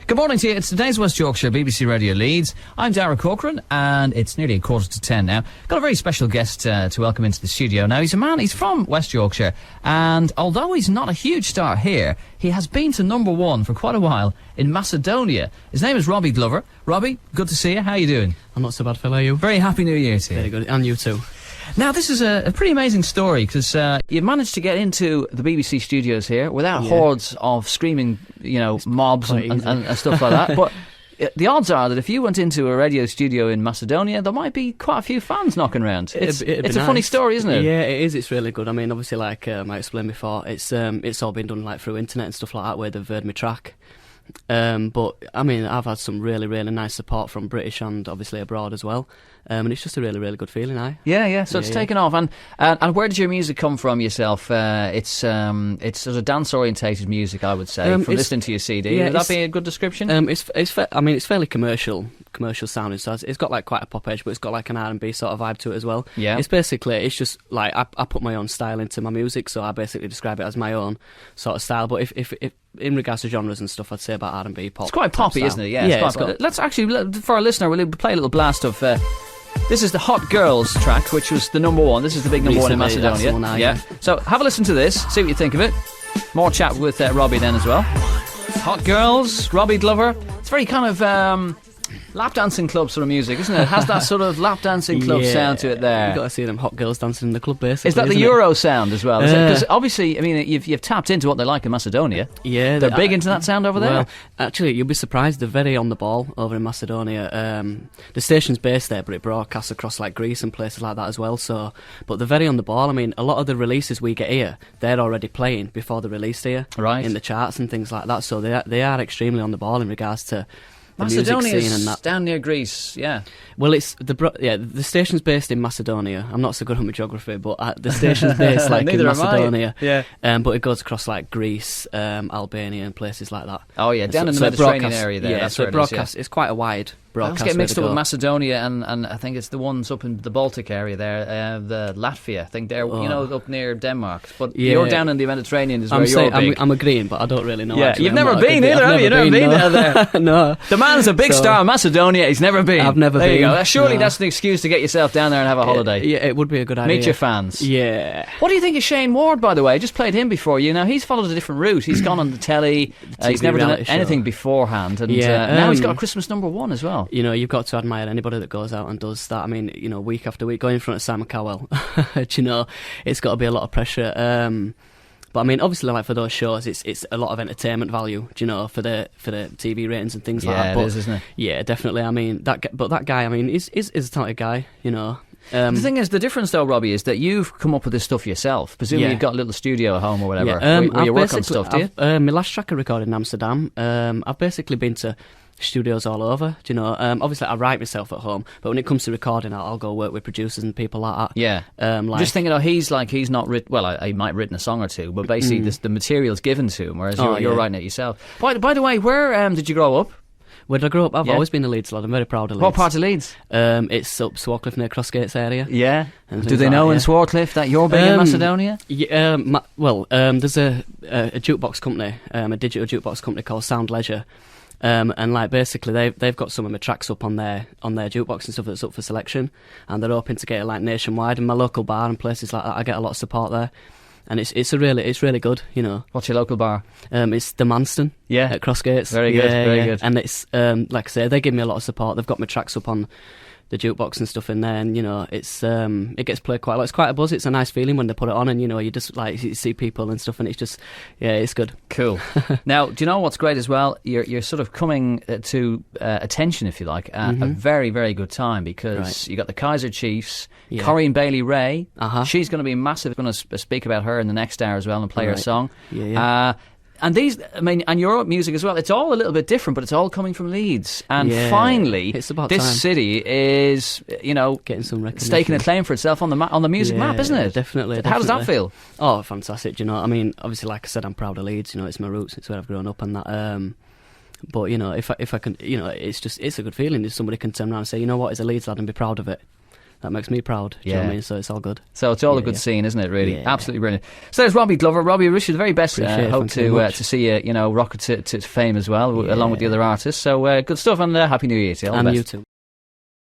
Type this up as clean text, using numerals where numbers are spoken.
Good morning to you. It's today's West Yorkshire BBC Radio Leeds. I'm Daragh Corcoron, and it's nearly 9:45 now. Got a very special guest to welcome into the studio. Now, he's from West Yorkshire, and although he's not a huge star here, he has been to number one for quite a while in Macedonia. His name is Robbie Glover. Robbie, good to see you. How are you doing? I'm not so bad, Phil. Are you? Very happy New Year to you. Very good. And you too. Now, this is a pretty amazing story, because you managed to get into the BBC studios here without hordes of screaming, mobs and stuff like that. But the odds are that if you went into a radio studio in Macedonia, there might be quite a few fans knocking around. It's a funny story, isn't it? Yeah, it is. It's really good. I mean, obviously, like I explained before, it's all been done like through internet and stuff like that, where they've heard me track. But I mean, I've had some really, really nice support from British and obviously abroad as well. And it's just a really, really good feeling, Yeah. So it's taken off. And where did your music come from yourself? It's sort of dance orientated music, I would say, from listening to your CD. Would that be a good description? It's fairly commercial sounding. So it's got like quite a pop edge, but it's got like an R&B sort of vibe to it as well. Yeah. It's just like I put my own style into my music, so I basically describe it as my own sort of style. But if in regards to genres and stuff, I'd say about R&B, pop. It's quite poppy, isn't it? Yeah, it's quite. Let's actually, for our listener, we'll play a little blast of. This is the Hot Girls track, which was the number one. This is the big number one in Macedonia. Yeah. So have a listen to this. See what you think of it. More chat with Robbie then as well. Hot Girls, Robbie Glover. It's very kind of lap dancing club sort of music, isn't it? It has that sort of lap dancing club sound to it there. You've got to see them hot girls dancing in the club, basically. Is that the Euro sound as well? Because obviously, I mean, you've tapped into what they like in Macedonia. Yeah. They're big into that sound over there? Well, actually, you'll be surprised. They're very on the ball over in Macedonia. The station's based there, but it broadcasts across like Greece and places like that as well. So, but they're very on the ball. I mean, a lot of the releases we get here, they're already playing before they're released here. Right. In the charts and things like that. So they are extremely on the ball in regards to the Macedonia music scene and that. Down near Greece, yeah. Well, it's the station's based in Macedonia. I'm not so good on my geography, but the station's based like in Macedonia. Yeah. But it goes across like Greece, Albania, and places like that. Oh yeah, down in the Mediterranean area there. Yeah, that's so where it broadcasts. It's quite a wide broadcast. I get mixed up with Macedonia and I think it's the ones up in the Baltic area there, the Latvia. I think they're up near Denmark. But you're down in the Mediterranean is where you're big. I'm agreeing, but I don't really know. Yeah, actually. you've never been either, have you? You've never been down there. No. The man's a big star in Macedonia. He's never been. I've never been. There you go. Surely that's an excuse to get yourself down there and have a holiday. Yeah, it would be a good idea. Meet your fans. Yeah. What do you think of Shane Ward, by the way? I just played him before. He's followed a different route. He's gone on the telly. He's never done anything beforehand. And now he's got a Christmas number one as well. You've got to admire anybody that goes out and does that. I mean, week after week, going in front of Simon Cowell, it's got to be a lot of pressure. But I mean, obviously, like for those shows, it's a lot of entertainment value, for the TV ratings and things like that. Yeah, it is, isn't it? Yeah, definitely. I mean, that guy, I mean, is a talented guy, The thing is, the difference though, Robbie, is that you've come up with this stuff yourself. Presumably you've got a little studio at home or whatever where you work on stuff, do you? My last track I recorded in Amsterdam. I've basically been to studios all over, obviously I write myself at home, but when it comes to recording, I'll go work with producers and people like that. Yeah. Just thinking, he's not written, well, he might have written a song or two, but basically the material's given to him, whereas you're writing it yourself. By the way, where did you grow up? Where did I grow up? I've always been a Leeds lad. I'm very proud of Leeds. What part of Leeds? It's up Swarcliffe near Crossgates area. Yeah. Do they know in Swarcliffe that you're big in Macedonia? Yeah. There's a jukebox company, a digital jukebox company called Sound Leisure. And like basically they've got some of my tracks up on their jukebox and stuff that's up for selection, and they're hoping to get it like nationwide. In my local bar and places like that, I get a lot of support there. And it's really good, What's your local bar? It's the Manston. Yeah, at Crossgates. Very good. And it's like I say, they give me a lot of support. They've got my tracks up on the jukebox and stuff in there, and it's it gets played quite a lot. It's quite a buzz. It's a nice feeling when they put it on, and you just like you see people and stuff, and it's just it's good. Cool. Now, do you know what's great as well? You're sort of coming to attention, if you like, at a very, very good time, because you got the Kaiser Chiefs, Corinne Bailey Ray. She's going to be massive. Going to speak about her in the next hour as well and play her song. And and your music as well, it's all a little bit different, but it's all coming from Leeds. And finally, it's about this time. City is, getting some recognition, staking a claim for itself on the music map, isn't it? Definitely. How does that feel? Oh, fantastic, I mean, obviously, like I said, I'm proud of Leeds, it's my roots, it's where I've grown up and that. But, if I can, it's a good feeling if somebody can turn around and say, you know what, as a Leeds lad, and be proud of it. that makes me proud. Do you know what I mean? So it's all good. So it's all a good scene, isn't it? Really, absolutely brilliant. So there's Robbie Glover. Robbie, I wish you the very best. Hope to see you, rocket to fame as well, along with the other artists. So good stuff, and Happy New Year to you. All the best. You too.